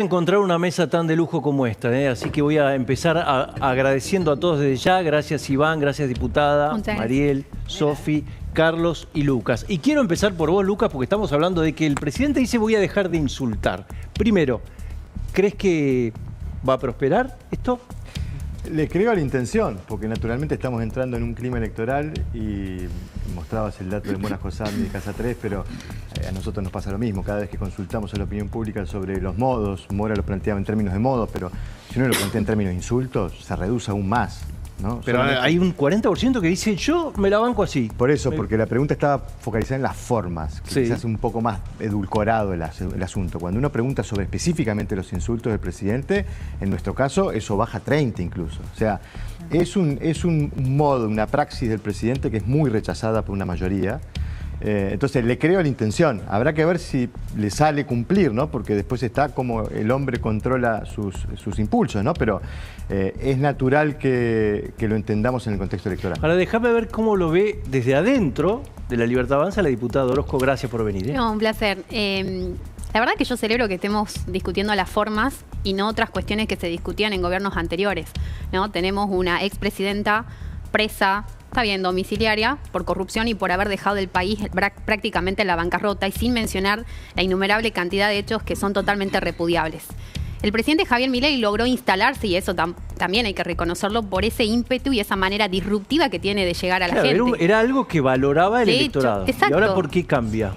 Encontrar una mesa tan de lujo como esta, así que voy a empezar agradeciendo a todos desde ya. Gracias Iván, gracias diputada, Mariel, Sofi, Carlos y Lucas. Y quiero empezar por vos, Lucas, porque estamos hablando de que el presidente dice voy a dejar de insultar. Primero, ¿crees que va a prosperar esto? Le creo a la intención, porque naturalmente estamos entrando en un clima electoral y mostrabas el dato de Mora Josami de Casa 3, pero a nosotros nos pasa lo mismo. Cada vez que consultamos a la opinión pública sobre los modos, Mora lo planteaba en términos de modos, pero si uno lo plantea en términos de insultos, se reduce aún más, ¿no? Pero hay un 40% que dice yo me la banco así. Por eso, porque la pregunta estaba focalizada en las formas, que se hace un poco más edulcorado el asunto. Cuando uno pregunta sobre específicamente los insultos del presidente, en nuestro caso eso baja a 30 incluso. O sea, es un modo, una praxis del presidente que es muy rechazada por una mayoría. Entonces le creo la intención. Habrá que ver si le sale cumplir, ¿no? Porque después está como el hombre controla sus impulsos, ¿no? Pero es natural que lo entendamos en el contexto electoral. Ahora déjame ver cómo lo ve desde adentro de La Libertad Avanza la diputada Orozco. Gracias por venir. No, un placer. La verdad que yo celebro que estemos discutiendo las formas y no otras cuestiones que se discutían en gobiernos anteriores, ¿no? Tenemos una expresidenta presa, está bien, domiciliaria, por corrupción y por haber dejado el país prácticamente en la bancarrota, y sin mencionar la innumerable cantidad de hechos que son totalmente repudiables. El presidente Javier Milei logró instalarse, y eso también hay que reconocerlo, por ese ímpetu y esa manera disruptiva que tiene de llegar a la gente. Era algo que valoraba el electorado. Exacto. ¿Y ahora por qué cambia?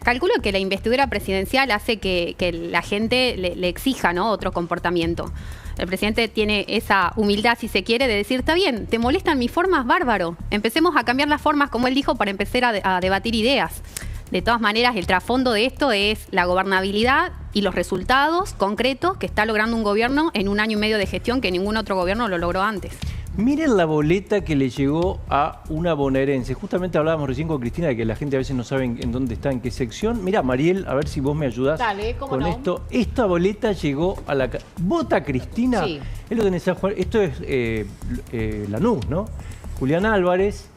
Calculo que la investidura presidencial hace que la gente le exija, ¿no?, otro comportamiento. El presidente tiene esa humildad, si se quiere, de decir, está bien, ¿te molestan mis formas? Bárbaro. Empecemos a cambiar las formas, como él dijo, para empezar a debatir ideas. De todas maneras, el trasfondo de esto es la gobernabilidad y los resultados concretos que está logrando un gobierno en 1 año y medio de gestión que ningún otro gobierno lo logró antes. Miren la boleta que le llegó a una bonaerense. Justamente hablábamos recién con Cristina de que la gente a veces no sabe en dónde está, en qué sección. Mira, Mariel, a ver si vos me ayudás. Dale, ¿cómo con no? esto. Esta boleta llegó a la... ¿Vota Cristina? Sí. Él lo tenés a jugar. Esto es Lanús, ¿no? Julián Álvarez,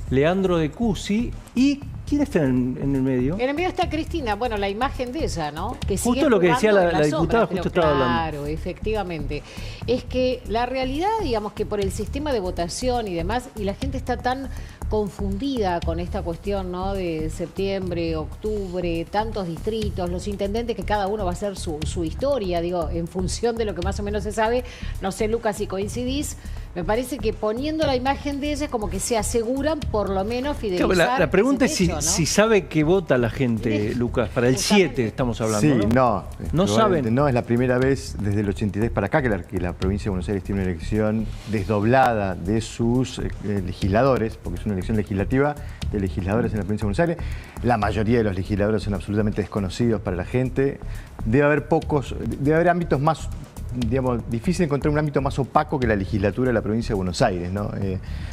Leandro de Cusi y... ¿Quién está en el medio? En el medio está Cristina, bueno, la imagen de ella, ¿no? Que justo sigue lo que decía la diputada, sombras, justo estaba hablando. Claro, efectivamente. Es que la realidad, digamos que por el sistema de votación y demás, y la gente está tan confundida con esta cuestión, ¿no?, de septiembre, octubre, tantos distritos, los intendentes, que cada uno va a hacer su historia, digo, en función de lo que más o menos se sabe. No sé, Lucas, si coincidís, me parece que poniendo la imagen de ella como que se aseguran por lo menos fidelizar. Claro, la pregunta es hecho, ¿no? si sabe que vota la gente, Lucas. Para el 7 estamos hablando, sí, ¿no? No saben. No, es la primera vez desde el 83 para acá que la provincia de Buenos Aires tiene una elección desdoblada de sus legisladores, porque es una elección legislativa de legisladores en la provincia de Buenos Aires. La mayoría de los legisladores son absolutamente desconocidos para la gente. Debe haber ámbitos más, digamos, difícil encontrar un ámbito más opaco que la legislatura de la provincia de Buenos Aires, ¿no?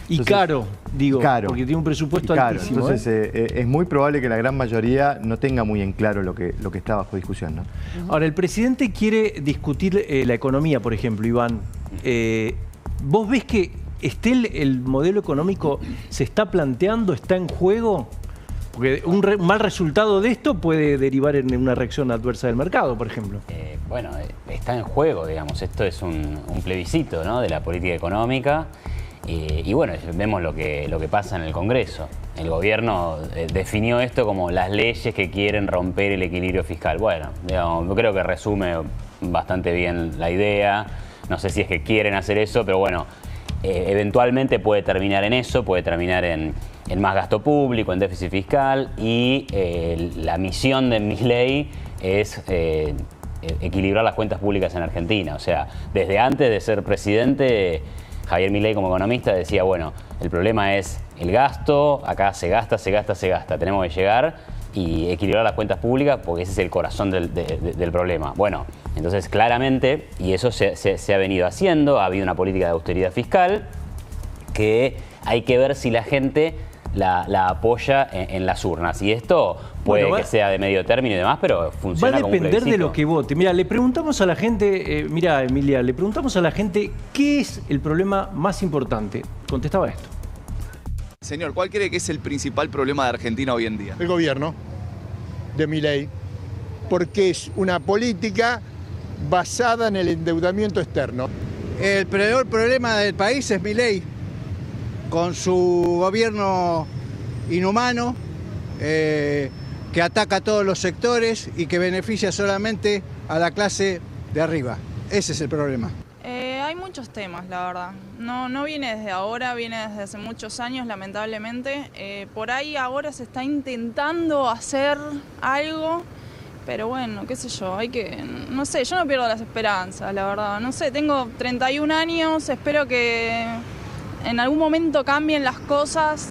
Y caro, digo, caro, porque tiene un presupuesto caro. altísimo. Entonces es muy probable que la gran mayoría no tenga muy en claro lo que está bajo discusión, ¿no? Ahora, el presidente quiere discutir la economía, por ejemplo, Iván. ¿Vos ves que el modelo económico se está planteando, está en juego? Porque un mal resultado de esto puede derivar en una reacción adversa del mercado, por ejemplo. Bueno, está en juego, digamos. Esto es un plebiscito, ¿no?, de la política económica. Y bueno, vemos lo que pasa en el Congreso. El gobierno definió esto como las leyes que quieren romper el equilibrio fiscal. Bueno, digamos, yo creo que resume bastante bien la idea. No sé si es que quieren hacer eso, pero bueno, eventualmente puede terminar en eso, puede terminar en más gasto público, en déficit fiscal, y la misión de Milei es equilibrar las cuentas públicas en Argentina. O sea, desde antes de ser presidente, Javier Milei como economista decía, bueno, el problema es el gasto, acá se gasta, tenemos que llegar y equilibrar las cuentas públicas porque ese es el corazón del problema. Bueno, entonces claramente, y eso se ha venido haciendo, ha habido una política de austeridad fiscal que hay que ver si la gente la apoya en las urnas. Y esto puede que sea de medio término y demás, pero funciona como un plebiscito. Va a depender de lo que vote. Mira, le preguntamos a la gente, mira, Emilia, le preguntamos a la gente qué es el problema más importante. Contestaba esto. Señor, ¿cuál cree que es el principal problema de Argentina hoy en día? El gobierno de Milei, porque es una política basada en el endeudamiento externo. El peor problema del país es Milei, con su gobierno inhumano, que ataca a todos los sectores y que beneficia solamente a la clase de arriba. Ese es el problema. Hay muchos temas, la verdad. No viene desde ahora, viene desde hace muchos años, lamentablemente. Por ahí ahora se está intentando hacer algo, pero bueno, qué sé yo, no sé, yo no pierdo las esperanzas, la verdad. No sé, tengo 31 años, espero que en algún momento cambien las cosas.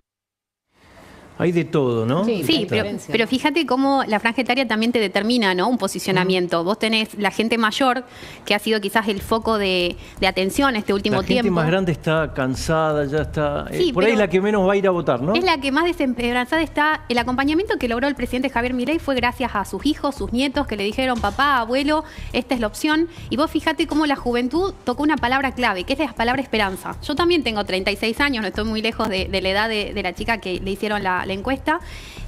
Hay de todo, ¿no? Sí, pero fíjate cómo la franja etaria también te determina, ¿no? Un posicionamiento. Vos tenés la gente mayor, que ha sido quizás el foco de atención este último tiempo. La gente más grande está cansada, ya está... Sí, por ahí es la que menos va a ir a votar, ¿no? Es la que más desesperanzada está. El acompañamiento que logró el presidente Javier Milei fue gracias a sus hijos, sus nietos, que le dijeron, papá, abuelo, esta es la opción. Y vos fíjate cómo la juventud tocó una palabra clave, que es la palabra esperanza. Yo también tengo 36 años, no estoy muy lejos de la edad de la chica que le hicieron la encuesta,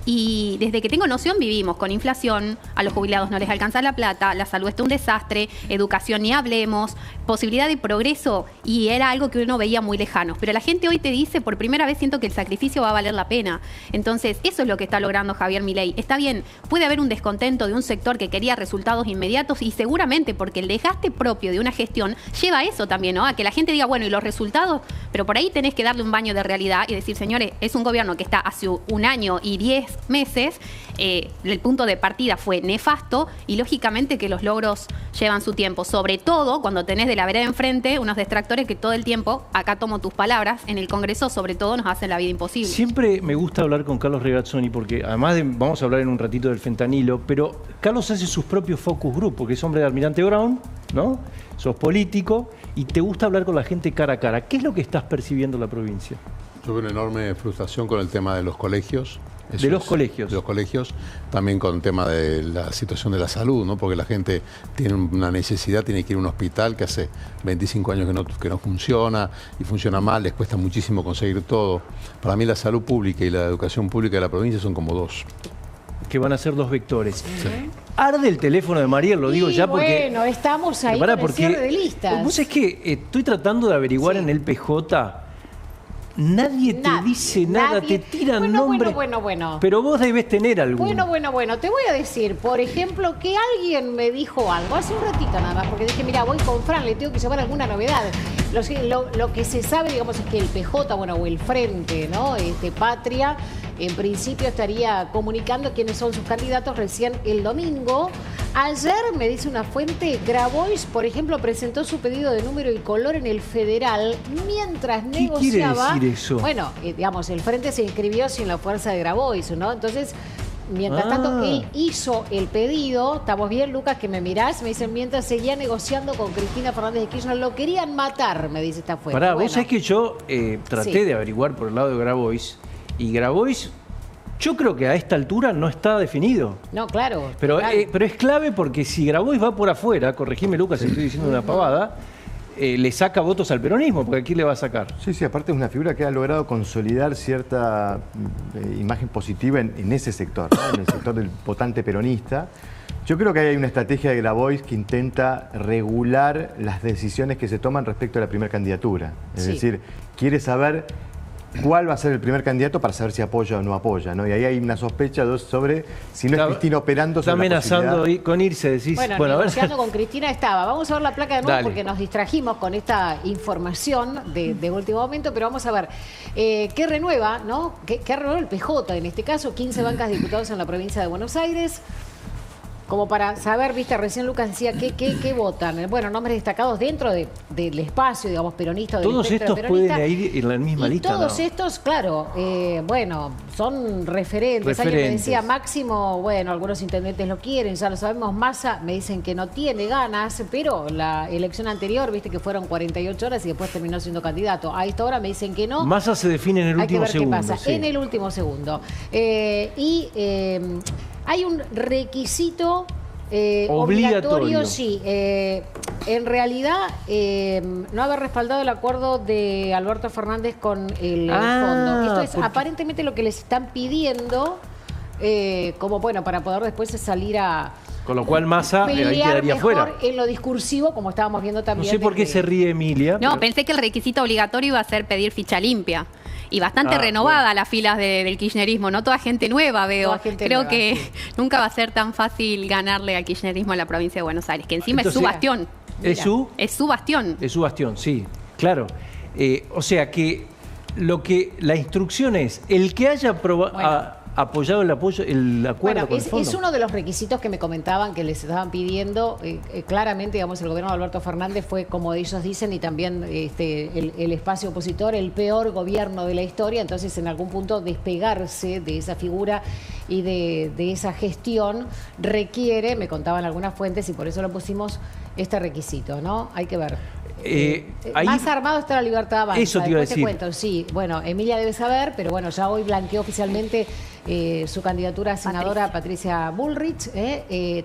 y desde que tengo noción vivimos con inflación, a los jubilados no les alcanza la plata, la salud está un desastre, educación ni hablemos, posibilidad de progreso, y era algo que uno veía muy lejano. Pero la gente hoy te dice, por primera vez siento que el sacrificio va a valer la pena. Entonces, eso es lo que está logrando Javier Milei. Está bien, puede haber un descontento de un sector que quería resultados inmediatos, y seguramente porque el desgaste propio de una gestión lleva a eso también, ¿no? A que la gente diga, bueno, ¿y los resultados? Pero por ahí tenés que darle un baño de realidad y decir, señores, es un gobierno que está hace un año y 10 meses, el punto de partida fue nefasto, y lógicamente que los logros llevan su tiempo, sobre todo cuando tenés de la vereda enfrente unos distractores que todo el tiempo, acá tomo tus palabras, en el Congreso sobre todo nos hacen la vida imposible. Siempre me gusta hablar con Carlos Regazzoni, porque además vamos a hablar en un ratito del fentanilo, pero Carlos hace sus propios focus group, porque es hombre de Almirante Brown, ¿no? Sos político y te gusta hablar con la gente cara a cara. ¿Qué es lo que estás percibiendo en la provincia? Yo veo una enorme frustración con el tema de los colegios. De los colegios. De los colegios, también con el tema de la situación de la salud, ¿no? Porque la gente tiene una necesidad, tiene que ir a un hospital que hace 25 años que no funciona y funciona mal, les cuesta muchísimo conseguir todo. Para mí la salud pública y la educación pública de la provincia son como dos. Que van a ser dos vectores. Sí. Arde el teléfono de Mariel, lo digo ya porque... Bueno, estamos ahí con el cierre de listas. Vos es que estoy tratando de averiguar en el PJ... Nadie te dice nada, te tiran nombres. Bueno. Pero vos debes tener alguno. Bueno. Te voy a decir, por ejemplo, que alguien me dijo algo hace un ratito nada más, porque dije, mira, voy con Fran, le tengo que llevar alguna novedad. Lo que se sabe, digamos, es que el PJ, o el Frente, ¿no? Patria, en principio estaría comunicando quiénes son sus candidatos recién el domingo. Ayer, me dice una fuente, Grabois, por ejemplo, presentó su pedido de número y color en el Federal mientras negociaba. ¿Qué quiere decir eso? Bueno, digamos, el Frente se inscribió sin la fuerza de Grabois, ¿no? Entonces, mientras tanto, él hizo el pedido. ¿Estamos bien, Lucas, que me mirás? Me dicen, mientras seguía negociando con Cristina Fernández de Kirchner, lo querían matar, me dice esta fuente. Vos sabés que yo traté de averiguar por el lado de Grabois, y Grabois... Yo creo que a esta altura no está definido. No, claro. Pero es clave porque si Grabois va por afuera, corregime Lucas si estoy diciendo una pavada, le saca votos al peronismo, porque aquí le va a sacar. Sí, aparte es una figura que ha logrado consolidar cierta imagen positiva en ese sector, ¿no? En el sector del votante peronista. Yo creo que hay una estrategia de Grabois que intenta regular las decisiones que se toman respecto a la primera candidatura. Es decir, quiere saber cuál va a ser el primer candidato para saber si apoya o no apoya, ¿no? Y ahí hay una sospecha sobre si no es Cristina operando sobre la posibilidad. Está amenazando con irse, decís. Bueno, negociando con Cristina estaba. Vamos a ver la placa de nuevo porque nos distrajimos con esta información de último momento, pero vamos a ver qué renueva, ¿no? ¿Qué renueva el PJ? En este caso, 15 bancas de diputados en la provincia de Buenos Aires. Como para saber, viste, recién Lucas decía, ¿qué votan? Bueno, nombres destacados dentro del espacio, digamos, peronista. Todos estos pueden ir en la misma lista. Todos estos, claro, son referentes. Alguien me decía, Máximo, bueno, algunos intendentes lo quieren, ya lo sabemos. Massa me dicen que no tiene ganas, pero la elección anterior, viste que fueron 48 horas y después terminó siendo candidato. A esta hora me dicen que no. Massa se define en el último segundo. Hay que ver qué pasa. En el último segundo. Hay un requisito obligatorio, sí. En realidad, no haber respaldado el acuerdo de Alberto Fernández con el fondo. Esto es aparentemente lo que les están pidiendo, como bueno, para poder después salir a Con lo cual Massa ahí quedaría fuera. En lo discursivo, como estábamos viendo también. No sé por qué se ríe Emilia. No, pero pensé que el requisito obligatorio iba a ser pedir ficha limpia. Y bastante renovada las filas del kirchnerismo, no toda gente nueva veo. Creo que nunca va a ser tan fácil ganarle al kirchnerismo en la provincia de Buenos Aires, que encima entonces, es su bastión. ¿Es su? Es su bastión. Es su bastión, sí, claro. O sea que la instrucción es, el que haya apoyado el acuerdo con el fondo. Es uno de los requisitos que me comentaban que les estaban pidiendo. Claramente, digamos, el gobierno de Alberto Fernández fue, como ellos dicen, y también el espacio opositor, el peor gobierno de la historia. Entonces, en algún punto, despegarse de esa figura y de esa gestión requiere, me contaban algunas fuentes, y por eso lo pusimos, este requisito, ¿no? Hay que ver. Más armado está la Libertad Avanza. Eso te iba a decir. Te cuento, sí. Bueno, Emilia debe saber, pero bueno, ya hoy blanqueó oficialmente su candidatura a senadora Patricia Bullrich.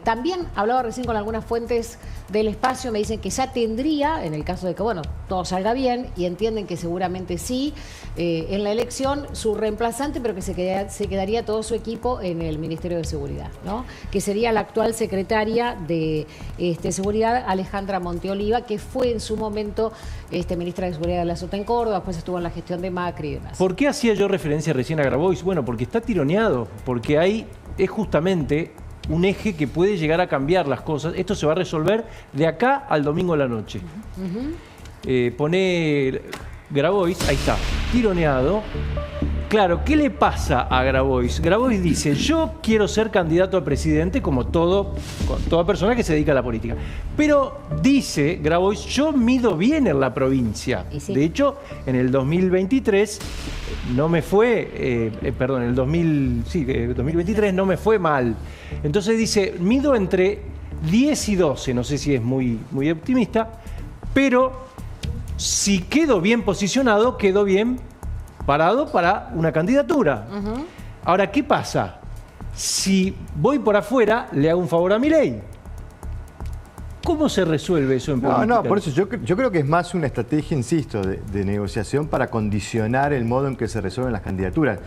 También hablaba recién con algunas fuentes del espacio, me dicen que ya tendría, en el caso de que, bueno, todo salga bien, y entienden que seguramente sí, en la elección, su reemplazante, pero que se quedaría todo su equipo en el Ministerio de Seguridad, ¿no? Que sería la actual secretaria de Seguridad, Alejandra Monteoliva, que fue en su momento ministra de Seguridad de la Sota en Córdoba, después estuvo en la gestión de Macri y demás. ¿Por qué hacía yo referencia recién a Grabois? Bueno, porque está tironeado, porque ahí es justamente un eje que puede llegar a cambiar las cosas. Esto se va a resolver de acá al domingo a la noche. Pone Grabois, ahí está, tironeado. Claro, ¿qué le pasa a Grabois? Grabois dice, yo quiero ser candidato a presidente como toda persona que se dedica a la política. Pero dice Grabois, yo mido bien en la provincia. Sí. De hecho, en el 2023 no me fue, perdón, en el 2023 no me fue mal. Entonces dice, mido entre 10 y 12, no sé si es muy optimista, pero si quedo bien posicionado, quedo bien parado para una candidatura. Ahora, ¿qué pasa? Si voy por afuera, le hago un favor a Milei. ¿Cómo se resuelve eso en política? No, por eso yo creo que es más una estrategia, insisto, de negociación para condicionar el modo en que se resuelven las candidaturas.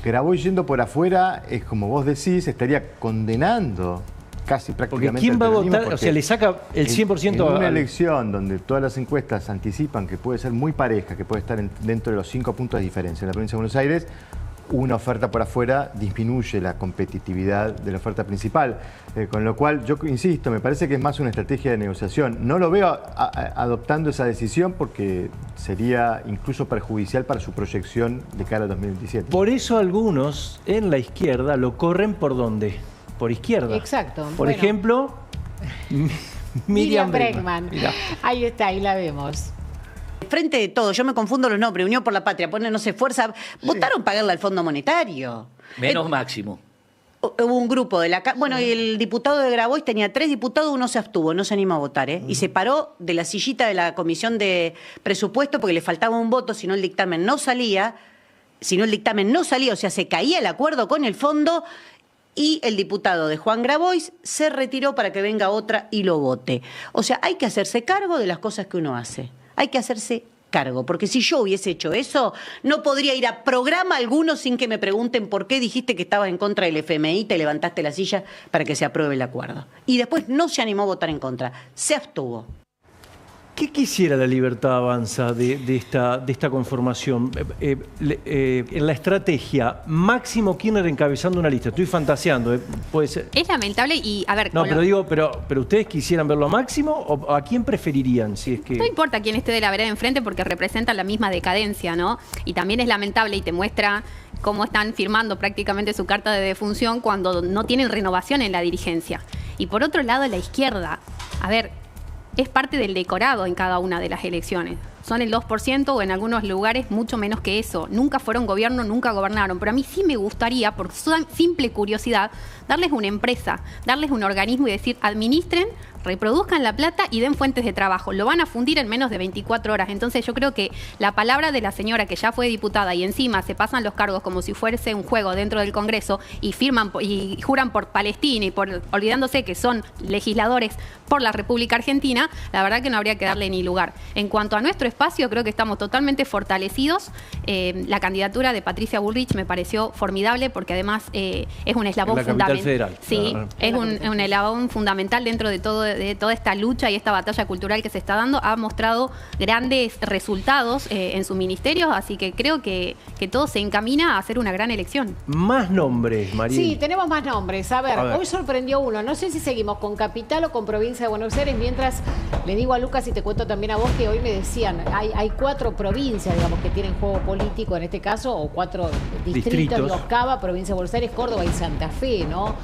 Grabois yendo por afuera, es como vos decís, estaría condenando casi prácticamente. Porque ¿quién va a votar? O sea, le saca el 100% en una elección donde todas las encuestas anticipan que puede ser muy pareja, que puede estar dentro de los 5 puntos de diferencia en la provincia de Buenos Aires, una oferta por afuera disminuye la competitividad de la oferta principal. Con lo cual, yo insisto, me parece que es más una estrategia de negociación. No lo veo adoptando esa decisión porque sería incluso perjudicial para su proyección de cara a 2027. Por eso algunos en la izquierda lo corren por ¿dónde? Por izquierda. Exacto. Por ejemplo, Miriam Bregman. Ahí está, ahí la vemos. Frente de todo, yo me confundo los nombres, Unión por la Patria, pone, no sé, Fuerza, votaron pagarle al Fondo Monetario. Menos Máximo. Hubo un grupo de la... Bueno, y el diputado de Grabois tenía 3 diputados, uno se abstuvo, no se animó a votar, y se paró de la sillita de la Comisión de Presupuesto porque le faltaba un voto, si no el dictamen no salía, o sea, se caía el acuerdo con el fondo. Y el diputado de Juan Grabois se retiró para que venga otra y lo vote. O sea, hay que hacerse cargo de las cosas que uno hace. Hay que hacerse cargo, porque si yo hubiese hecho eso, no podría ir a programa alguno sin que me pregunten por qué dijiste que estabas en contra del FMI y te levantaste la silla para que se apruebe el acuerdo. Y después no se animó a votar en contra, se abstuvo. ¿Qué quisiera la Libertad Avanza de esta conformación? En la estrategia, Máximo Kirchner encabezando una lista. Estoy fantaseando, puede ser. Es lamentable y, a ver... No, pero digo, pero ¿ustedes quisieran verlo a Máximo o a quién preferirían? Si es que... No importa quién esté de la vereda enfrente porque representan la misma decadencia, ¿no? Y también es lamentable y te muestra cómo están firmando prácticamente su carta de defunción cuando no tienen renovación en la dirigencia. Y por otro lado, la izquierda, a ver... es parte del decorado en cada una de las elecciones. Son el 2% o en algunos lugares mucho menos que eso. Nunca fueron gobierno, nunca gobernaron. Pero a mí sí me gustaría, por simple curiosidad, darles una empresa, darles un organismo y decir, administren reproduzcan la plata y den fuentes de trabajo. Lo van a fundir en menos de 24 horas. Entonces yo creo que la palabra de la señora que ya fue diputada y encima se pasan los cargos como si fuese un juego dentro del Congreso y firman y juran por Palestina y olvidándose que son legisladores por la República Argentina, la verdad que no habría que darle ni lugar. En cuanto a nuestro espacio, creo que estamos totalmente fortalecidos. La candidatura de Patricia Bullrich me pareció formidable porque además es un eslabón fundamental. Sí, es un eslabón fundamental dentro de toda esta lucha y esta batalla cultural que se está dando. Ha mostrado grandes resultados en su ministerio, así que creo que todo se encamina a hacer una gran elección. Más nombres, María. Sí, tenemos más nombres. A ver, hoy sorprendió uno. No sé si seguimos con Capital o con Provincia de Buenos Aires, mientras le digo a Lucas y te cuento también a vos que hoy me decían, hay 4 provincias, digamos, que tienen juego político en este caso, o 4 distritos. Digo, Cava, Provincia de Buenos Aires, Córdoba y Santa Fe, ¿no?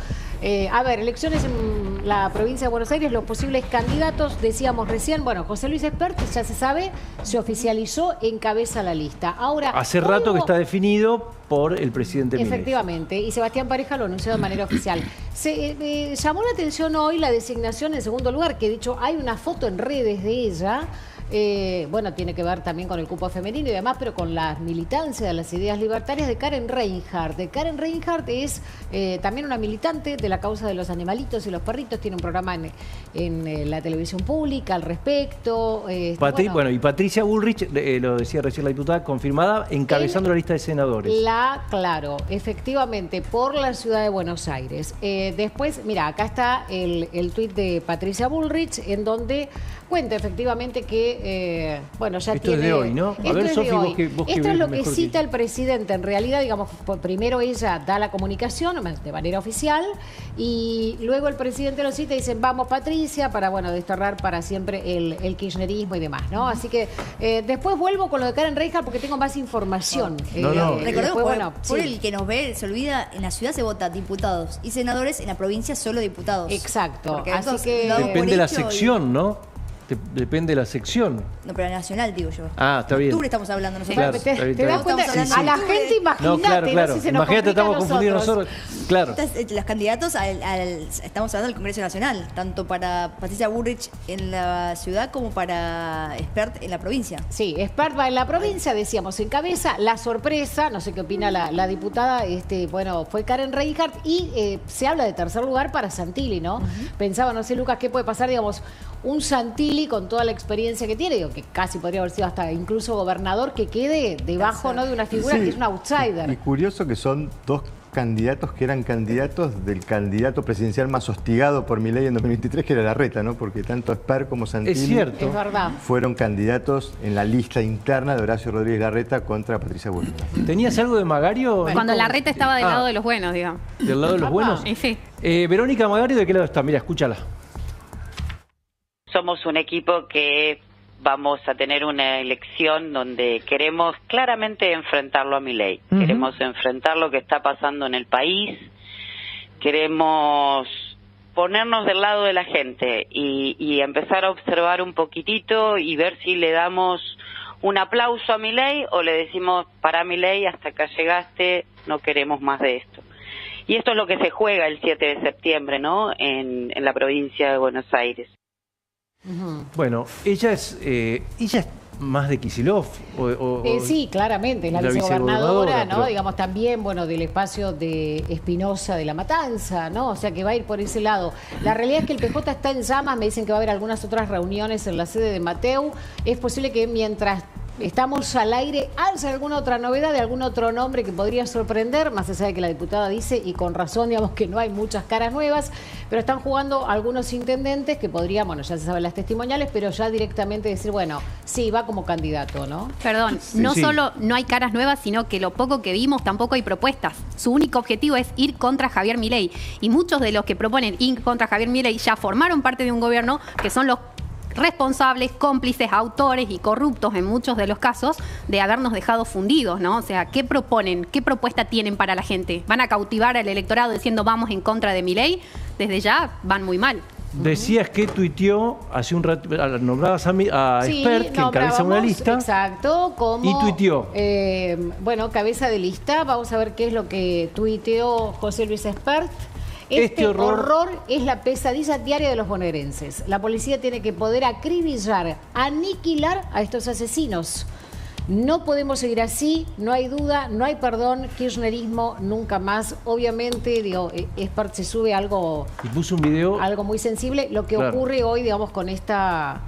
A ver, elecciones en la provincia de Buenos Aires, los posibles candidatos, decíamos recién, bueno, José Luis Espert, ya se sabe, se oficializó, encabeza la lista. Ahora, hace rato que está definido por el presidente Milei. Efectivamente, y Sebastián Pareja lo anunció de manera oficial. Llamó la atención hoy la designación en segundo lugar, que de hecho hay una foto en redes de ella. Bueno, tiene que ver también con el cupo femenino y demás, pero con la militancia de las ideas libertarias de Karen Reinhardt. Karen Reinhardt es también una militante de la causa de los animalitos y los perritos, tiene un programa en la televisión pública al respecto. Bueno, y Patricia Bullrich, lo decía recién la diputada, confirmada, encabezando la lista de senadores. Claro, efectivamente, por la ciudad de Buenos Aires. Después, mira, acá está el tuit de Patricia Bullrich, en donde cuenta efectivamente que, bueno, ya esto tiene... es de hoy, ¿no? A ver, Sofi, esto es lo que cita el presidente. En realidad, digamos, primero ella da la comunicación de manera oficial y luego el presidente lo cita y dice, vamos Patricia, para, bueno, desterrar para siempre el kirchnerismo y demás, ¿no? Así que después vuelvo con lo de Karen Reinhardt porque tengo más información. Recordemos, por el que nos ve, se olvida, en la ciudad se vota diputados y senadores, en la provincia solo diputados. Exacto. Así que depende de la sección, ¿no? Depende de la sección. No, pero nacional, digo yo. Ah, está bien. Octubre estamos hablando nosotros. Claro, ¿Te das cuenta? A la gente, imagínate. No, claro. Si se nos imagínate, estamos confundidos nosotros. Claro. Los candidatos, estamos hablando del Congreso Nacional, tanto para Patricia Bullrich en la ciudad como para Espert en la provincia. Sí, Espert va en la provincia, decíamos, en cabeza. La sorpresa, no sé qué opina la diputada, bueno, fue Karen Reinhardt y se habla de tercer lugar para Santilli, ¿no? Pensaba, no sé, Lucas, ¿qué puede pasar, digamos, un Santilli con toda la experiencia que tiene, digo, que casi podría haber sido hasta incluso gobernador, que quede debajo, ¿no?, de una figura que es un outsider. Y curioso que son 2 candidatos que eran candidatos del candidato presidencial más hostigado por Milei en 2023, que era Larreta, ¿no? Porque tanto Espert como Santilli es cierto, es verdad, fueron candidatos en la lista interna de Horacio Rodríguez Larreta contra Patricia Bullrich. ¿Tenías algo de Magario? Bueno, cuando Larreta estaba del lado de los buenos, digamos. ¿Del lado de los buenos? Sí. Verónica Magario, ¿de qué lado está? Mira, escúchala. Somos un equipo que vamos a tener una elección donde queremos claramente enfrentarlo a Milei. Queremos enfrentar lo que está pasando en el país, queremos ponernos del lado de la gente y empezar a observar un poquitito y ver si le damos un aplauso a Milei o le decimos, para Milei, hasta acá llegaste, no queremos más de esto. Y esto es lo que se juega el 7 de septiembre, ¿no?, en la provincia de Buenos Aires. Bueno, ella es más de Kicillof. Sí, claramente, la vicegobernadora, ¿no? Digamos, también, bueno, del espacio de Espinosa de la Matanza, ¿no? O sea, que va a ir por ese lado. La realidad es que el PJ está en llamas, me dicen que va a haber algunas otras reuniones en la sede de Mateu. Es posible que mientras estamos al aire, ¿haya alguna otra novedad de algún otro nombre que podría sorprender? Más allá de que la diputada dice, y con razón, digamos, que no hay muchas caras nuevas, pero están jugando algunos intendentes que podrían, bueno, ya se saben las testimoniales, pero ya directamente decir, bueno, sí, va como candidato, ¿no? Perdón, no solo no hay caras nuevas, sino que lo poco que vimos tampoco hay propuestas. Su único objetivo es ir contra Javier Milei. Y muchos de los que proponen ir contra Javier Milei ya formaron parte de un gobierno que son los responsables, cómplices, autores y corruptos en muchos de los casos de habernos dejado fundidos, ¿no? O sea, ¿qué proponen? ¿Qué propuesta tienen para la gente? ¿Van a cautivar al electorado diciendo vamos en contra de Milei? Desde ya van muy mal. Decías que tuiteó hace un rato, nombrabas a Espert, que encabeza una lista. Exacto, como... Y tuiteó. Bueno, cabeza de lista, vamos a ver qué es lo que tuiteó José Luis Espert. Este horror es la pesadilla diaria de los bonaerenses. La policía tiene que poder acribillar, aniquilar a estos asesinos. No podemos seguir así, no hay duda, no hay perdón, kirchnerismo nunca más. Obviamente, digo, Espert se sube algo... Y puso un video... Algo muy sensible. Lo que ocurre hoy, digamos, con esta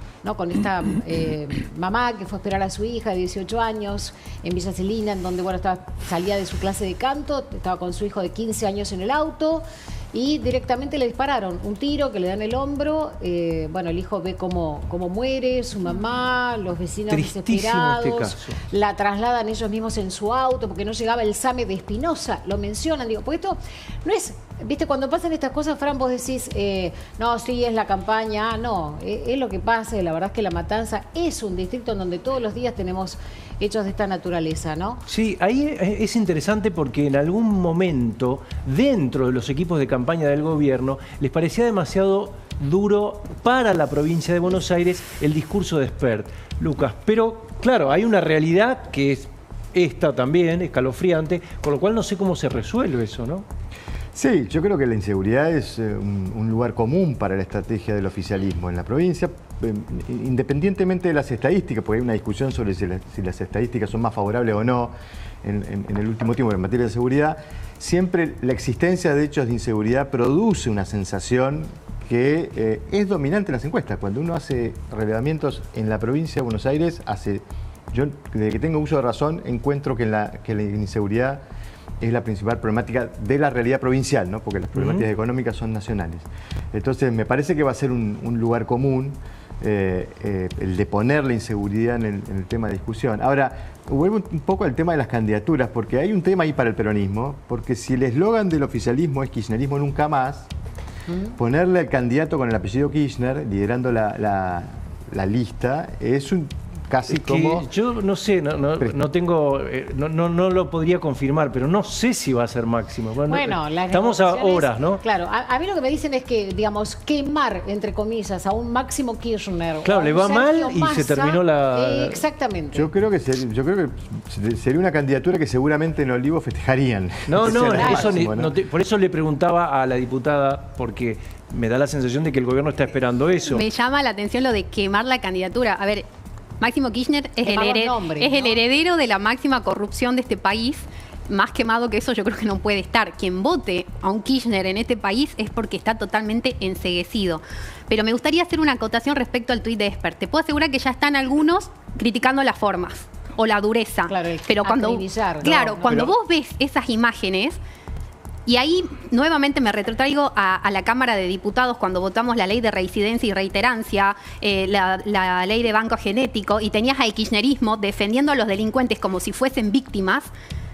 mamá que fue a esperar a su hija de 18 años en Villa Celina, en donde, bueno, salía de su clase de canto, estaba con su hijo de 15 años en el auto y directamente le dispararon un tiro que le dan en el hombro. Bueno, el hijo ve cómo muere, su mamá, los vecinos desesperados, este caso. La trasladan ellos mismos en su auto porque no llegaba el SAME de Espinosa, lo mencionan, digo, porque esto no es, viste, cuando pasan estas cosas, Fran, vos decís, no, sí, es la campaña, no, es lo que pasa, la verdad es que La Matanza es un distrito en donde todos los días tenemos hechos de esta naturaleza, ¿no? Sí, ahí es interesante porque en algún momento, dentro de los equipos de campaña del gobierno, les parecía demasiado duro para la provincia de Buenos Aires el discurso de Espert, Lucas. Pero, claro, hay una realidad que es esta también, escalofriante, con lo cual no sé cómo se resuelve eso, ¿no? Sí, yo creo que la inseguridad es un lugar común para la estrategia del oficialismo en la provincia, independientemente de las estadísticas, porque hay una discusión sobre si las estadísticas son más favorables o no en el último tiempo en materia de seguridad. Siempre la existencia de hechos de inseguridad produce una sensación que es dominante en las encuestas. Cuando uno hace relevamientos en la provincia de Buenos Aires, yo desde que tengo uso de razón encuentro que la inseguridad es la principal problemática de la realidad provincial, ¿no? Porque las problemáticas económicas son nacionales. Entonces me parece que va a ser un lugar común el de poner la inseguridad en el tema de discusión. Ahora, vuelvo un poco al tema de las candidaturas, porque hay un tema ahí para el peronismo, porque si el eslogan del oficialismo es kirchnerismo nunca más, ponerle al candidato con el apellido Kirchner, liderando la lista, es casi como... Yo no sé, no tengo, no lo podría confirmar, pero no sé si va a ser Máximo. Bueno, estamos a horas, ¿no? Claro, a mí lo que me dicen es que, digamos, quemar, entre comillas, a un Máximo Kirchner. Claro, le va mal y se terminó la... Exactamente. Yo creo que sería una candidatura que seguramente en Olivos festejarían. Por eso le preguntaba a la diputada, porque me da la sensación de que el gobierno está esperando eso. Me llama la atención lo de quemar la candidatura. A ver, Máximo Kirchner es el heredero de la máxima corrupción de este país. Más quemado que eso yo creo que no puede estar. Quien vote a un Kirchner en este país es porque está totalmente enceguecido. Pero me gustaría hacer una acotación respecto al tuit de Espert. Te puedo asegurar que ya están algunos criticando las formas o la dureza. Claro, pero cuando vos ves esas imágenes... Y ahí nuevamente me retrotraigo a la Cámara de Diputados cuando votamos la ley de reincidencia y reiterancia, la ley de banco genético, y tenías al kirchnerismo defendiendo a los delincuentes como si fuesen víctimas.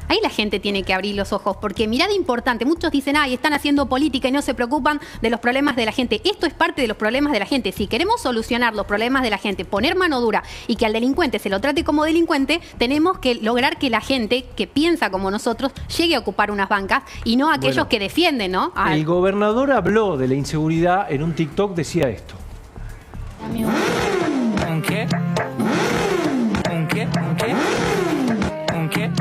Ahí la gente tiene que abrir los ojos, porque mirada importante, muchos dicen, están haciendo política y no se preocupan de los problemas de la gente. Esto es parte de los problemas de la gente. Si queremos solucionar los problemas de la gente, poner mano dura y que al delincuente se lo trate como delincuente, tenemos que lograr que la gente que piensa como nosotros llegue a ocupar unas bancas y no aquellos que defienden, ¿no? El gobernador habló de la inseguridad en un TikTok, decía esto. ¿Un qué? ¿Un qué? ¿Un qué? ¿Un qué?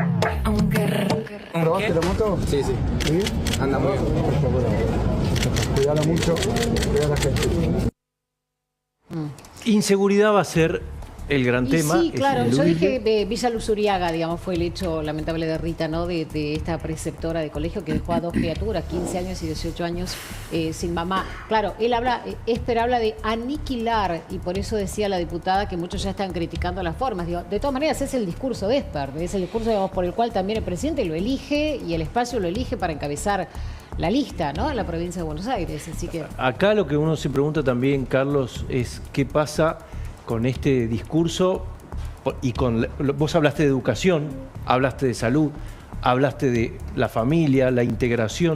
¿Probaste la moto? Sí. ¿Sí? Anda muy bien. Cuidala mucho, cuidar a la gente. Inseguridad va a ser el gran tema. Sí, claro. Yo dije Villa Luzuriaga, digamos, fue el hecho lamentable de Rita, ¿no? De esta preceptora de colegio que dejó a dos criaturas, 15 años y 18 años, sin mamá. Claro, Espert habla de aniquilar, y por eso decía la diputada que muchos ya están criticando las formas. Digo, de todas maneras, es el discurso de Espert, es el discurso, digamos, por el cual también el presidente lo elige y el espacio lo elige para encabezar la lista, ¿no? En la provincia de Buenos Aires. Así que... Acá lo que uno se pregunta también, Carlos, es qué pasa con este discurso y vos hablaste de educación, hablaste de salud, hablaste de la familia, la integración.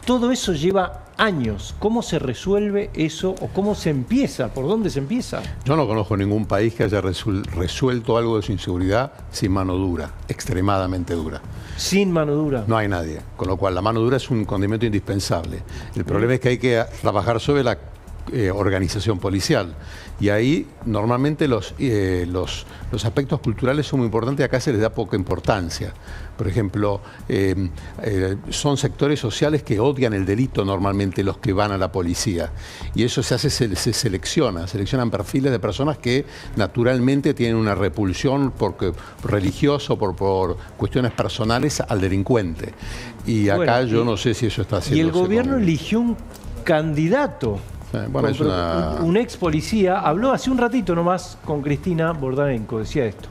Todo eso lleva años. ¿Cómo se resuelve eso o cómo se empieza? ¿Por dónde se empieza? Yo no conozco ningún país que haya resuelto algo de su inseguridad sin mano dura, extremadamente dura. Sin mano dura. No hay nadie. Con lo cual la mano dura es un condimento indispensable. El problema es que hay que trabajar sobre la organización policial. Y ahí normalmente los aspectos culturales son muy importantes, acá se les da poca importancia. Por ejemplo, son sectores sociales que odian el delito normalmente los que van a la policía. Y eso se seleccionan perfiles de personas que naturalmente tienen una repulsión religiosa o por cuestiones personales al delincuente. Y acá yo no sé si eso está haciendo. Y el gobierno eligió un candidato. Bueno, un ex policía habló hace un ratito nomás con Cristina Bordarenko, decía esto.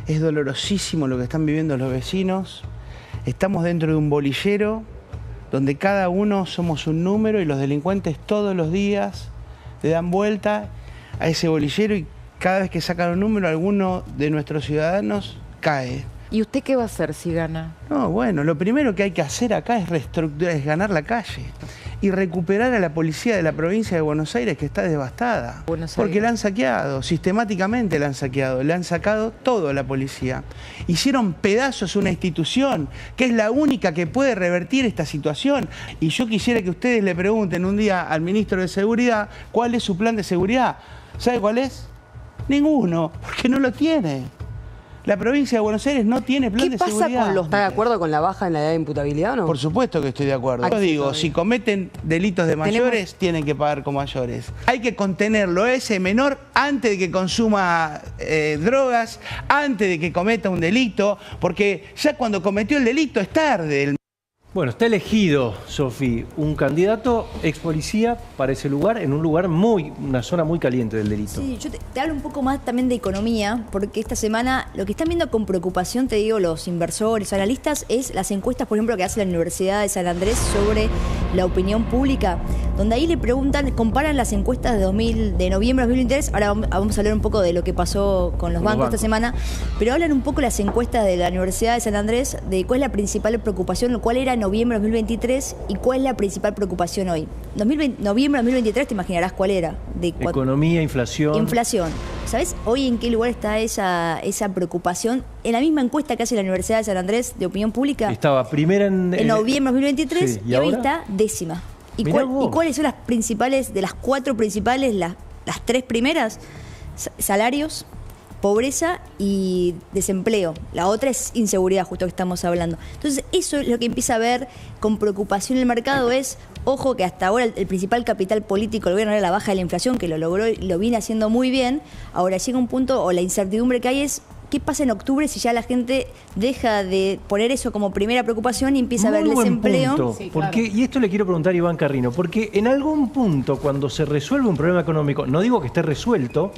Es dolorosísimo lo que están viviendo los vecinos. Estamos dentro de un bolillero donde cada uno somos un número y los delincuentes todos los días le dan vuelta a ese bolillero y cada vez que sacan un número alguno de nuestros ciudadanos cae. ¿Y usted qué va a hacer si gana? No, bueno, lo primero que hay que hacer acá es reestructurar, es ganar la calle y recuperar a la policía de la provincia de Buenos Aires, que está devastada. Porque la han saqueado, sistemáticamente la han saqueado, le han sacado todo a la policía. Hicieron pedazos una institución que es la única que puede revertir esta situación. Y yo quisiera que ustedes le pregunten un día al ministro de Seguridad cuál es su plan de seguridad. ¿Sabe cuál es? Ninguno, porque no lo tiene. La provincia de Buenos Aires no tiene plan de seguridad. ¿Qué pasa con los... ¿Está de acuerdo con la baja en la edad de imputabilidad o no? Por supuesto que estoy de acuerdo. Yo digo, si cometen delitos de mayores, tienen que pagar como mayores. Hay que contenerlo a ese menor antes de que consuma drogas, antes de que cometa un delito, porque ya cuando cometió el delito es tarde. Bueno, está elegido, Sofi, un candidato ex policía para ese lugar, en un lugar una zona muy caliente del delito. Sí, yo te hablo un poco más también de economía, porque esta semana lo que están viendo con preocupación, te digo, los inversores, analistas, es las encuestas, por ejemplo, que hace la Universidad de San Andrés sobre la opinión pública, donde ahí le preguntan, comparan las encuestas de noviembre de 2023, ahora vamos a hablar un poco de lo que pasó con los bancos esta semana, pero hablan un poco las encuestas de la Universidad de San Andrés de cuál es la principal preocupación, cuál era noviembre de 2023 y cuál es la principal preocupación hoy. Noviembre de 2023 te imaginarás cuál era. Economía, inflación. Inflación. ¿Sabes hoy en qué lugar está esa preocupación? En la misma encuesta que hace la Universidad de San Andrés de opinión pública. Estaba primera en noviembre de 2023 sí, y hoy está décima. ¿Y cuáles son las principales, de las 4 principales, las 3 primeras? Salarios, pobreza y desempleo. La otra es inseguridad, justo que estamos hablando. Entonces, eso es lo que empieza a ver con preocupación el mercado, es, ojo, que hasta ahora el principal capital político del gobierno era la baja de la inflación, que lo logró y lo viene haciendo muy bien. Ahora llega un punto, o la incertidumbre que hay es, ¿qué pasa en octubre si ya la gente deja de poner eso como primera preocupación y empieza a ver el desempleo? Sí, porque, y esto le quiero preguntar a Iván Carrino, porque en algún punto cuando se resuelve un problema económico, no digo que esté resuelto,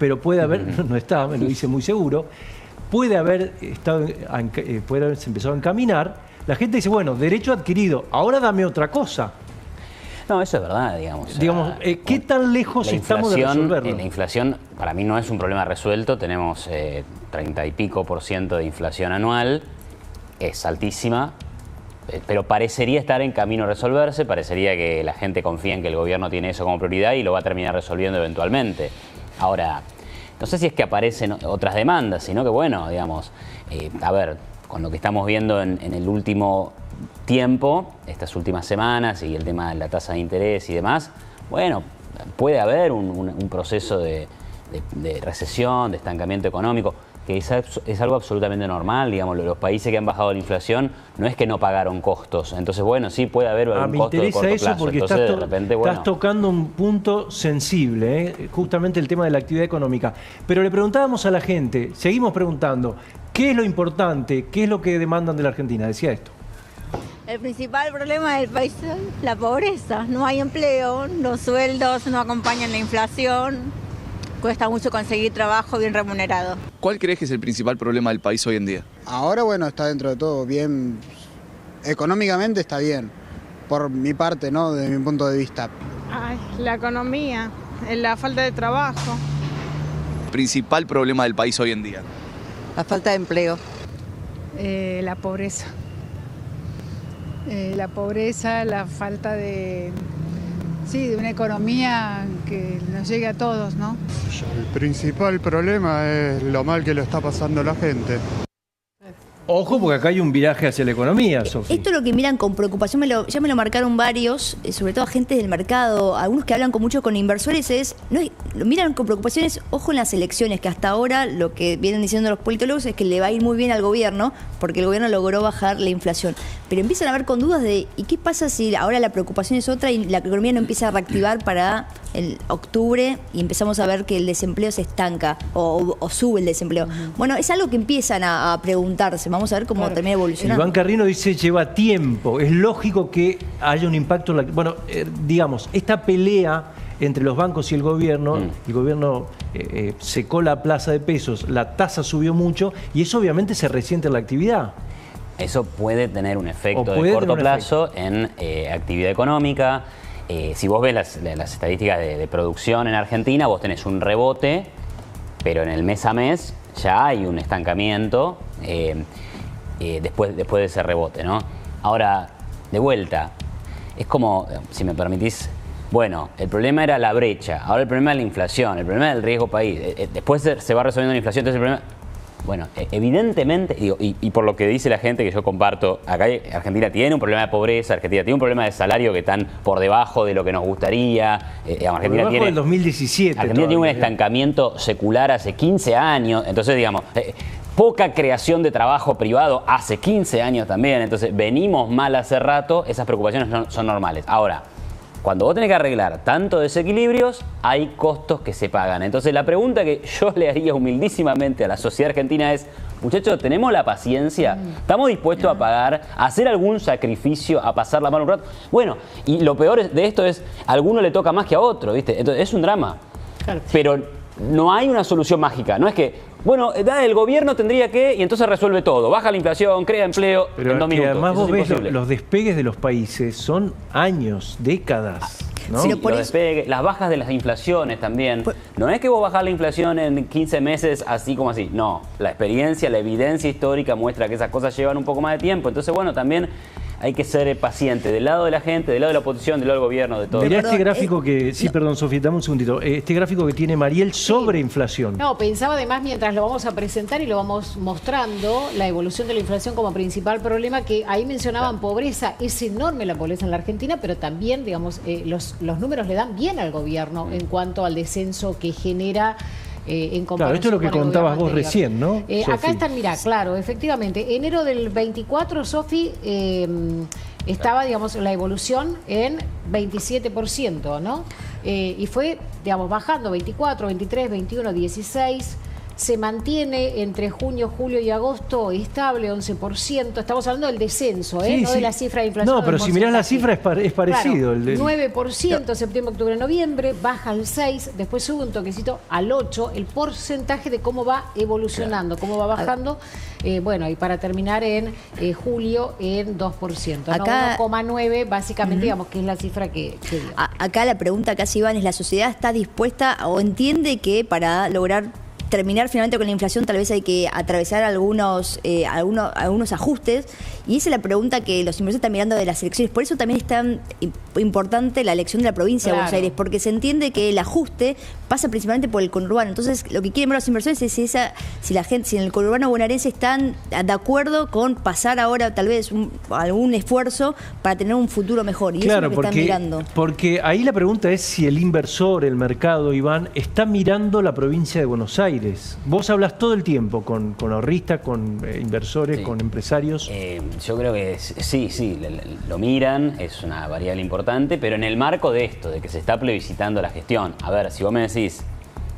pero puede haber, no está, me lo dice muy seguro, puede haberse empezado a encaminar, la gente dice, bueno, derecho adquirido, ahora dame otra cosa. No, eso es verdad, digamos. ¿Qué tan lejos estamos de resolverlo? La inflación para mí no es un problema resuelto. Tenemos 30 y pico % de inflación anual. Es altísima, pero parecería estar en camino a resolverse. Parecería que la gente confía en que el gobierno tiene eso como prioridad y lo va a terminar resolviendo eventualmente. Ahora, no sé si es que aparecen otras demandas, sino que, bueno, digamos, a ver, con lo que estamos viendo en el último tiempo, estas últimas semanas y el tema de la tasa de interés y demás, bueno, puede haber un proceso de recesión, de estancamiento económico, que es algo absolutamente normal, digamos, los países que han bajado la inflación no es que no pagaron costos, entonces bueno, sí puede haber un costo de corto plazo. Me interesa eso porque entonces, de repente, estás tocando un punto sensible, justamente el tema de la actividad económica, pero le preguntábamos a la gente, seguimos preguntando, ¿qué es lo importante? ¿Qué es lo que demandan de la Argentina? Decía esto. El principal problema del país es la pobreza. No hay empleo, los sueldos no acompañan la inflación, cuesta mucho conseguir trabajo bien remunerado. ¿Cuál crees que es el principal problema del país hoy en día? Ahora, bueno, está dentro de todo bien. Económicamente está bien, por mi parte, ¿no? Desde mi punto de vista. Ay, la economía, la falta de trabajo. ¿Principal problema del país hoy en día? La falta de empleo. La pobreza. La falta de una economía que nos llegue a todos, ¿no? El principal problema es lo mal que lo está pasando la gente. Ojo, porque acá hay un viraje hacia la economía, Sofía. Esto es lo que miran con preocupación, ya me lo marcaron varios, sobre todo agentes del mercado, algunos que hablan mucho con inversores, lo miran con preocupaciones, ojo en las elecciones, que hasta ahora lo que vienen diciendo los politólogos es que le va a ir muy bien al gobierno, porque el gobierno logró bajar la inflación. Pero empiezan a haber con dudas de, ¿y qué pasa si ahora la preocupación es otra y la economía no empieza a reactivar para el octubre y empezamos a ver que el desempleo se estanca o sube el desempleo? Bueno, es algo que empiezan a preguntarse. Vamos a ver cómo termina evolucionando. Iván Carrino dice, lleva tiempo. Es lógico que haya un impacto. Bueno, digamos, esta pelea entre los bancos y el gobierno secó la plaza de pesos, la tasa subió mucho y eso obviamente se resiente en la actividad. Eso puede tener un efecto de corto plazo en actividad económica. Si vos ves las estadísticas de producción en Argentina, vos tenés un rebote, pero en el mes a mes ya hay un estancamiento después de ese rebote, ¿no? Ahora, de vuelta, es como, si me permitís, bueno, el problema era la brecha, ahora el problema es la inflación, el problema es el riesgo país, después se va resolviendo la inflación, entonces el problema... Bueno, evidentemente, digo, y por lo que dice la gente que yo comparto, acá Argentina tiene un problema de pobreza, Argentina tiene un problema de salario que están por debajo de lo que nos gustaría. Argentina tiene del 2017. Argentina tiene un estancamiento secular hace 15 años, entonces digamos, poca creación de trabajo privado hace 15 años también, entonces venimos mal hace rato, esas preocupaciones son normales. Ahora, cuando vos tenés que arreglar tantos desequilibrios, hay costos que se pagan. Entonces la pregunta que yo le haría humildísimamente a la sociedad argentina es, muchachos, ¿tenemos la paciencia? ¿Estamos dispuestos a pagar, a hacer algún sacrificio, a pasar la mano un rato? Bueno, y lo peor de esto es, a alguno le toca más que a otro, ¿viste? Entonces es un drama. Claro. Pero no hay una solución mágica. No es que, bueno, el gobierno tendría que, y entonces resuelve todo. Baja la inflación, crea empleo en 2 minutos. Además vos ves los despegues de los países, son años, décadas. ¿no? Sí, los despegues, las bajas de las inflaciones también. No es que vos bajás la inflación en 15 meses así como así. No, la experiencia, la evidencia histórica muestra que esas cosas llevan un poco más de tiempo. Entonces, bueno, también hay que ser paciente del lado de la gente, del lado de la oposición, del lado del gobierno, de todo. Mirá este gráfico que... Sí, perdón, Sofía, dame un segundito. Este gráfico que tiene Mariel sobre inflación. No, pensaba además, mientras lo vamos a presentar y lo vamos mostrando, la evolución de la inflación como principal problema, que ahí mencionaban pobreza. Es enorme la pobreza en la Argentina, pero también, digamos, los números le dan bien al gobierno en cuanto al descenso que genera... en comparación. Claro, esto es lo que contabas vos recién, ¿no? Acá están, mirá, claro, efectivamente, enero del 24, Sofi, estaba, digamos, la evolución en 27%, ¿no? Y fue, digamos, bajando 24, 23, 21, 16... Se mantiene entre junio, julio y agosto estable, 11%. Estamos hablando del descenso, sí, no sí. de la cifra de inflación. No, pero si mirás la cifra es parecido. Claro, 9%, septiembre, octubre, noviembre, baja al 6%, después sube un toquecito al 8%, el porcentaje de cómo va evolucionando, cómo va bajando. Bueno, y para terminar en julio en 2%, acá, ¿no? 1,9% básicamente, digamos, que es la cifra que dio. Acá la pregunta casi, Iván, es: ¿la sociedad está dispuesta o entiende que para lograr terminar finalmente con la inflación tal vez hay que atravesar algunos ajustes? Y esa es la pregunta que los inversores están mirando de las elecciones. Por eso también es tan importante la elección de la provincia de Buenos Aires, porque se entiende que el ajuste pasa principalmente por el conurbano. Entonces, lo que quieren ver los inversores es si en el conurbano bonaerense están de acuerdo con pasar ahora tal vez algún esfuerzo para tener un futuro mejor. Y claro, eso es lo que están mirando. Porque ahí la pregunta es si el inversor, el mercado, Iván, está mirando la provincia de Buenos Aires. Vos hablas todo el tiempo con ahorristas, con inversores, con empresarios. Yo creo que sí, lo miran, es una variable importante, pero en el marco de esto, de que se está plebiscitando la gestión. A ver, si vos me decís,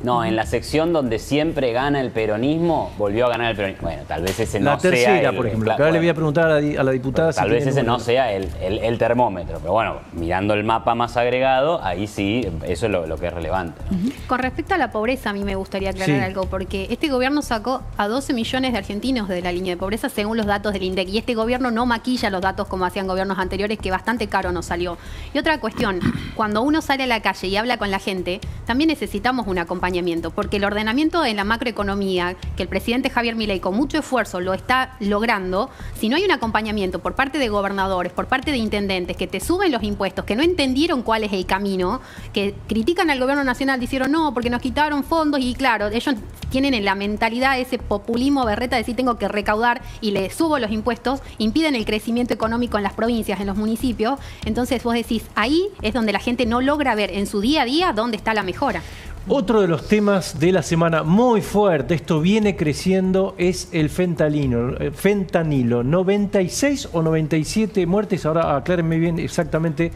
no, en la sección donde siempre gana el peronismo, volvió a ganar el peronismo. Bueno, tal vez ese no sea... La tercera, por ejemplo. Ahora le voy a preguntar a la diputada si tal vez ese no sea el termómetro. Pero bueno, mirando el mapa más agregado, ahí sí, eso es lo que es relevante, ¿no? Con respecto a la pobreza, a mí me gustaría aclarar algo, porque este gobierno sacó a 12 millones de argentinos de la línea de pobreza según los datos del INDEC. Y este gobierno no maquilla los datos como hacían gobiernos anteriores, que bastante caro nos salió. Y otra cuestión, cuando uno sale a la calle y habla con la gente, también necesitamos un acompañamiento acompañamiento, porque el ordenamiento en la macroeconomía, que el presidente Javier Milei con mucho esfuerzo lo está logrando, si no hay un acompañamiento por parte de gobernadores, por parte de intendentes, que te suben los impuestos, que no entendieron cuál es el camino, que critican al gobierno nacional, dijeron no, porque nos quitaron fondos, y claro, ellos tienen en la mentalidad ese populismo berreta de decir tengo que recaudar y le subo los impuestos, impiden el crecimiento económico en las provincias, en los municipios. Entonces vos decís, ahí es donde la gente no logra ver en su día a día dónde está la mejora. Otro de los temas de la semana muy fuerte, esto viene creciendo, es el fentanilo. 96 o 97 muertes, ahora aclárenme bien exactamente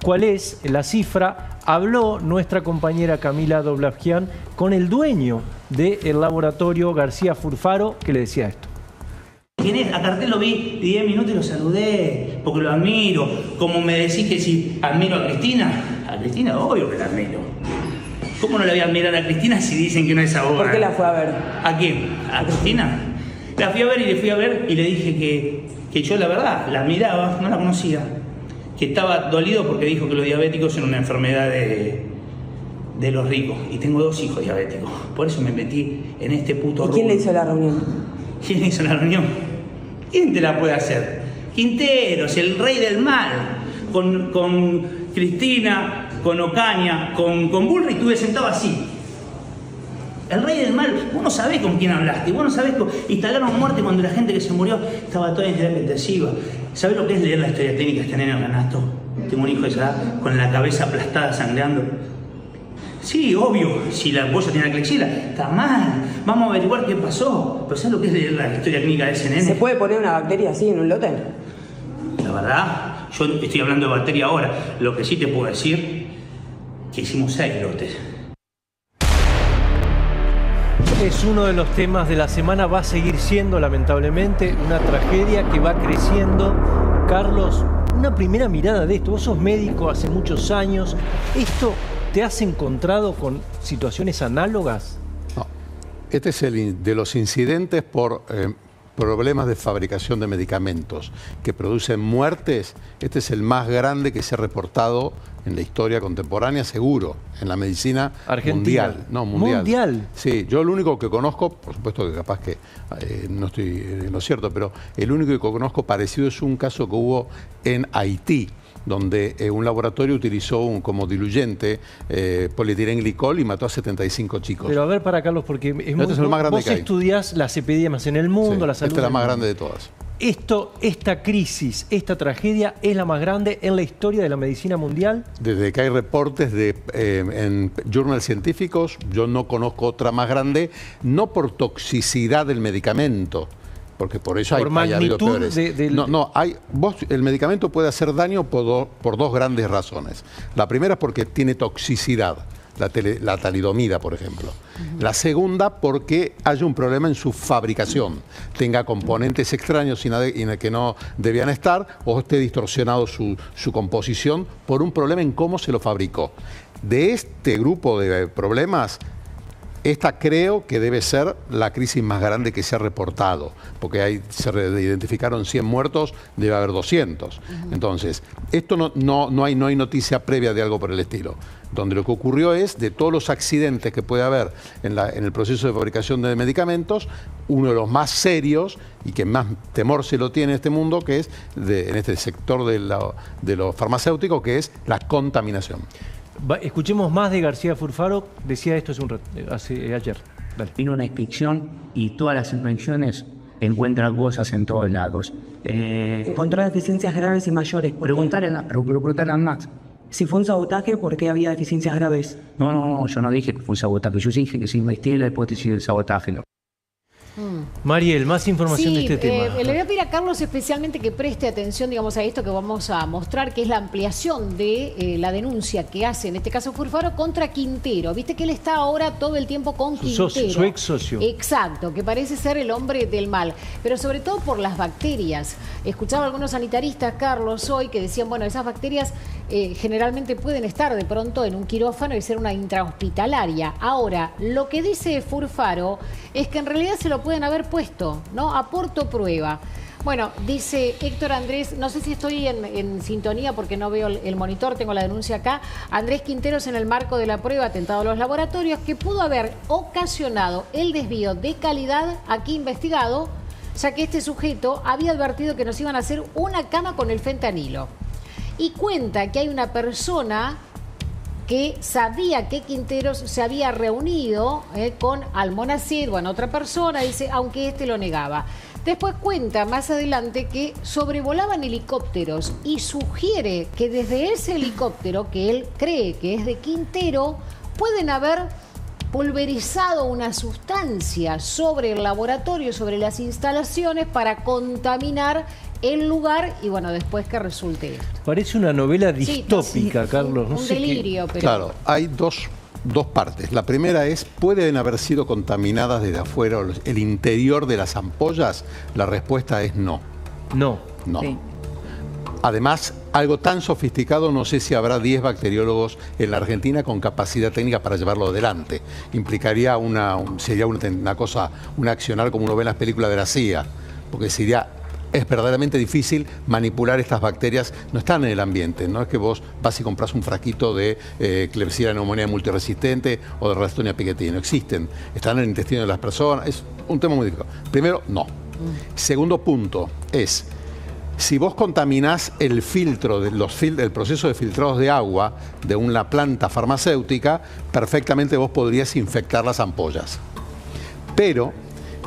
cuál es la cifra. Habló nuestra compañera Camila Doblavgian con el dueño del laboratorio García Furfaro, que le decía esto. ¿Quién es? A Cartel lo vi 10 minutos y lo saludé, porque lo admiro. Como me decís que si admiro a Cristina, obvio que la admiro. ¿Cómo no la voy a admirar a Cristina si dicen que no es abogada? ¿Por qué la fue a ver? ¿A quién? ¿A Cristina? La fui a ver y le fui a ver y le dije que yo la verdad la admiraba, no la conocía. Que estaba dolido porque dijo que los diabéticos son una enfermedad de los ricos. Y tengo 2 hijos diabéticos. Por eso me metí en este puto rubro. ¿Quién le hizo la reunión? ¿Quién le hizo la reunión? ¿Quién te la puede hacer? Quinteros, el rey del mal. Con Cristina, con Ocaña, con Bullrich estuve sentado así. El rey del mal, vos no sabés con quién hablaste, vos no sabés instalaron muerte cuando la gente que se murió estaba toda en terapia intensiva. ¿Sabés lo que es leer la historia clínica de este nene Renato? Tengo un hijo de esa edad con la cabeza aplastada, sangrando. Sí, obvio, si la bolsa tiene la clexila, está mal. Vamos a averiguar qué pasó. Pero ¿sabés lo que es leer la historia clínica de ese nene? ¿Se puede poner una bacteria así en un lote? La verdad, yo estoy hablando de bacteria ahora. Lo que sí te puedo decir, que hicimos 6 lotes. Es uno de los temas de la semana, va a seguir siendo lamentablemente una tragedia que va creciendo. Carlos, una primera mirada de esto, vos sos médico hace muchos años, ¿esto te has encontrado con situaciones análogas? No, este es el de los incidentes por problemas de fabricación de medicamentos que producen muertes. Este es el más grande que se ha reportado en la historia contemporánea, seguro, en la medicina mundial. No, mundial. ¿Mundial? Sí, yo lo único que conozco, por supuesto que capaz que no estoy en lo cierto, pero el único que conozco parecido es un caso que hubo en Haití, donde un laboratorio utilizó como diluyente polietilenglicol y mató a 75 chicos. Pero a ver para Carlos, porque es muy, es el más grande vos estudiás las epidemias en el mundo, sí, la salud. Esta es la más grande de todas. Esta crisis, esta tragedia es la más grande en la historia de la medicina mundial. Desde que hay reportes en journals científicos, yo no conozco otra más grande, no por toxicidad del medicamento, porque por eso hay habido peores. El medicamento puede hacer daño por 2 grandes razones. La primera es porque tiene toxicidad, la talidomida, por ejemplo. La segunda, porque hay un problema en su fabricación, tenga componentes extraños que no debían estar, o esté distorsionado su composición por un problema en cómo se lo fabricó. De este grupo de problemas, esta creo que debe ser la crisis más grande que se ha reportado, porque se identificaron 100 muertos, debe haber 200. Entonces, esto no hay noticia previa de algo por el estilo. Donde lo que ocurrió es, de todos los accidentes que puede haber en el proceso de fabricación de medicamentos, uno de los más serios y que más temor se lo tiene en este mundo, que es en este sector de lo farmacéutico, que es la contaminación. Escuchemos más de García Furfaro, decía esto ayer. Dale. Tiene una inspección y todas las inspecciones encuentran cosas en todos lados. Encontrar deficiencias graves y mayores. Preguntar a más. Si fue un sabotaje, ¿por qué había deficiencias graves? No, yo no dije que fue un sabotaje. Yo dije que se investigue la hipótesis del sabotaje. ¿No? Mariel, más información de este tema. Le voy a pedir a Carlos especialmente que preste atención, digamos, a esto que vamos a mostrar, que es la ampliación de la denuncia que hace, en este caso Furfaro, contra Quintero. Viste que él está ahora todo el tiempo con Quintero. Su ex socio. Exacto, que parece ser el hombre del mal. Pero sobre todo por las bacterias. Escuchaba a algunos sanitaristas, Carlos, hoy, que decían, bueno, esas bacterias generalmente pueden estar de pronto en un quirófano y ser una intrahospitalaria. Ahora, lo que dice Furfaro es que en realidad se lo pueden haber puesto, ¿no? Aporto prueba. Bueno, dice Héctor Andrés, no sé si estoy en sintonía porque no veo el monitor, tengo la denuncia acá. Andrés Quinteros, en el marco de la prueba atentado a los laboratorios, que pudo haber ocasionado el desvío de calidad aquí investigado, ya que este sujeto había advertido que nos iban a hacer una cama con el fentanilo. Y cuenta que hay una persona que sabía que Quinteros se había reunido con Almonacid, bueno, otra persona, dice, aunque este lo negaba. Después cuenta más adelante que sobrevolaban helicópteros y sugiere que desde ese helicóptero, que él cree que es de Quintero, pueden haber pulverizado una sustancia sobre el laboratorio, sobre las instalaciones, para contaminar el lugar y, bueno, después que resulte esto. Parece una novela distópica, Carlos. Un delirio, pero... Claro, hay dos partes. La primera es, ¿pueden haber sido contaminadas desde afuera el interior de las ampollas? La respuesta es no. No. No. Sí. Además, algo tan sofisticado, no sé si habrá 10 bacteriólogos en la Argentina con capacidad técnica para llevarlo adelante. Implicaría sería una cosa, un accionar como uno ve en las películas de la CIA, porque es verdaderamente difícil manipular estas bacterias. No están en el ambiente, no es que vos vas y compras un frasquito de Klebsiella pneumoniae multiresistente o de Ralstonia piquetini. No existen, están en el intestino de las personas. Es un tema muy delicado. Primero, no. Segundo punto es, si vos contaminás el filtro, el proceso de filtrados de agua de una planta farmacéutica, perfectamente vos podrías infectar las ampollas. Pero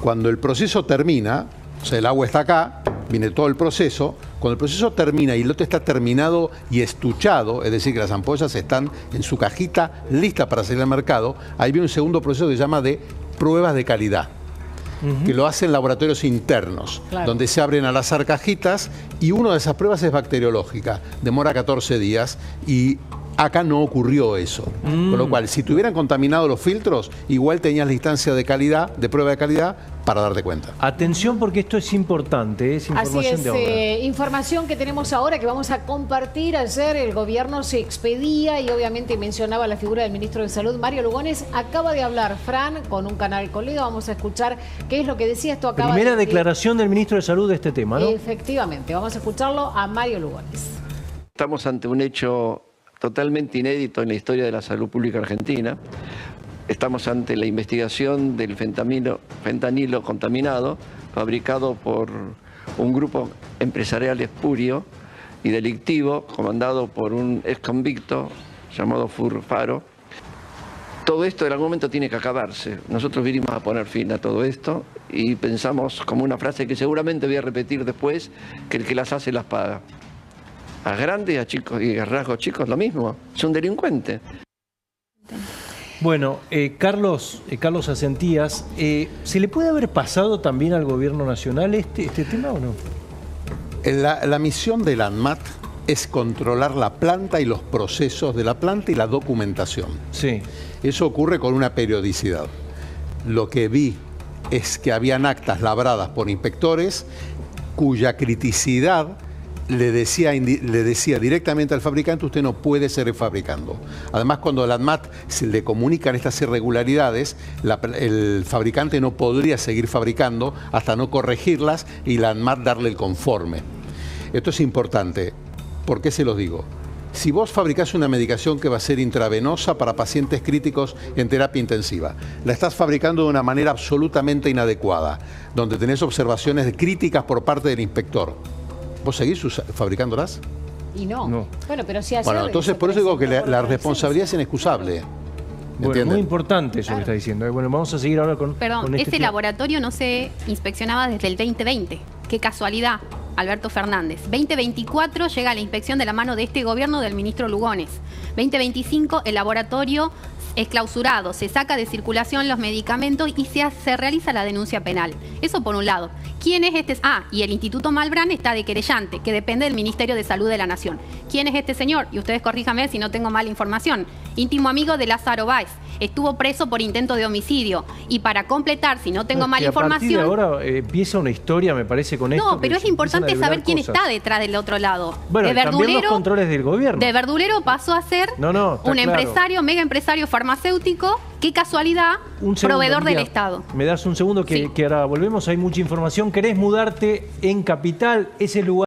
cuando el proceso termina, o sea, el agua está acá, viene todo el proceso. Cuando el proceso termina y el lote está terminado y estuchado, es decir, que las ampollas están en su cajita lista para salir al mercado, ahí viene un segundo proceso que se llama de pruebas de calidad, que lo hacen laboratorios internos, donde se abren al azar cajitas y una de esas pruebas es bacteriológica, demora 14 días y acá no ocurrió eso. Con lo cual, si te hubieran contaminado los filtros, igual tenías la instancia de calidad, de prueba de calidad, para darte cuenta. Atención, porque esto es importante, es información. Así es, de ahora. Información que tenemos ahora que vamos a compartir. Ayer el gobierno se expedía y obviamente mencionaba la figura del ministro de Salud, Mario Lugones. Acaba de hablar Fran con un canal colega, vamos a escuchar qué es lo que decía. Esto acaba Primera declaración del ministro de Salud de este tema, ¿no? Efectivamente, vamos a escucharlo a Mario Lugones. Estamos ante un hecho totalmente inédito en la historia de la salud pública argentina. Estamos ante la investigación del fentanilo contaminado, fabricado por un grupo empresarial espurio y delictivo, comandado por un ex convicto llamado Furfaro. Todo esto en algún momento tiene que acabarse. Nosotros vinimos a poner fin a todo esto y pensamos, como una frase que seguramente voy a repetir después, que el que las hace las paga. A grandes, a chicos y a rasgos chicos lo mismo, es un delincuente. Bueno, Carlos Asentías, ¿se le puede haber pasado también al gobierno nacional este tema o no? La misión del ANMAT es controlar la planta y los procesos de la planta y la documentación. Sí. Eso ocurre con una periodicidad. Lo que vi es que habían actas labradas por inspectores cuya criticidad le decía directamente al fabricante: usted no puede seguir fabricando. Además, cuando al ANMAT se le comunican estas irregularidades, el fabricante no podría seguir fabricando hasta no corregirlas y la ANMAT darle el conforme. Esto es importante. ¿Por qué se los digo? Si vos fabricás una medicación que va a ser intravenosa para pacientes críticos en terapia intensiva, la estás fabricando de una manera absolutamente inadecuada, donde tenés observaciones críticas por parte del inspector, ¿vos seguís fabricándolas? Y no. Bueno, pero si ayer... Bueno, entonces por eso digo que la responsabilidad es inexcusable. Bueno, muy importante eso que está diciendo. Bueno, vamos a seguir ahora con... Perdón, con ese laboratorio no se inspeccionaba desde el 2020. Qué casualidad, Alberto Fernández. 2024 llega la inspección de la mano de este gobierno del ministro Lugones. 2025 el laboratorio es clausurado, se saca de circulación los medicamentos y se realiza la denuncia penal. Eso por un lado. ¿Quién es este? Y el Instituto Malbrán está de querellante, que depende del Ministerio de Salud de la Nación. ¿Quién es este señor? Y ustedes corríjanme si no tengo mala información. Íntimo amigo de Lázaro Báez. Estuvo preso por intento de homicidio. Y para completar, si no tengo mala información... A partir de ahora empieza una historia, me parece, con esto. No, pero es importante saber quién está detrás del otro lado. Bueno, también los controles del gobierno. De verdulero pasó a ser un empresario, mega empresario farmacéutico qué casualidad, proveedor del Estado. Me das un segundo que ahora volvemos, hay mucha información. ¿Querés mudarte en Capital? Ese lugar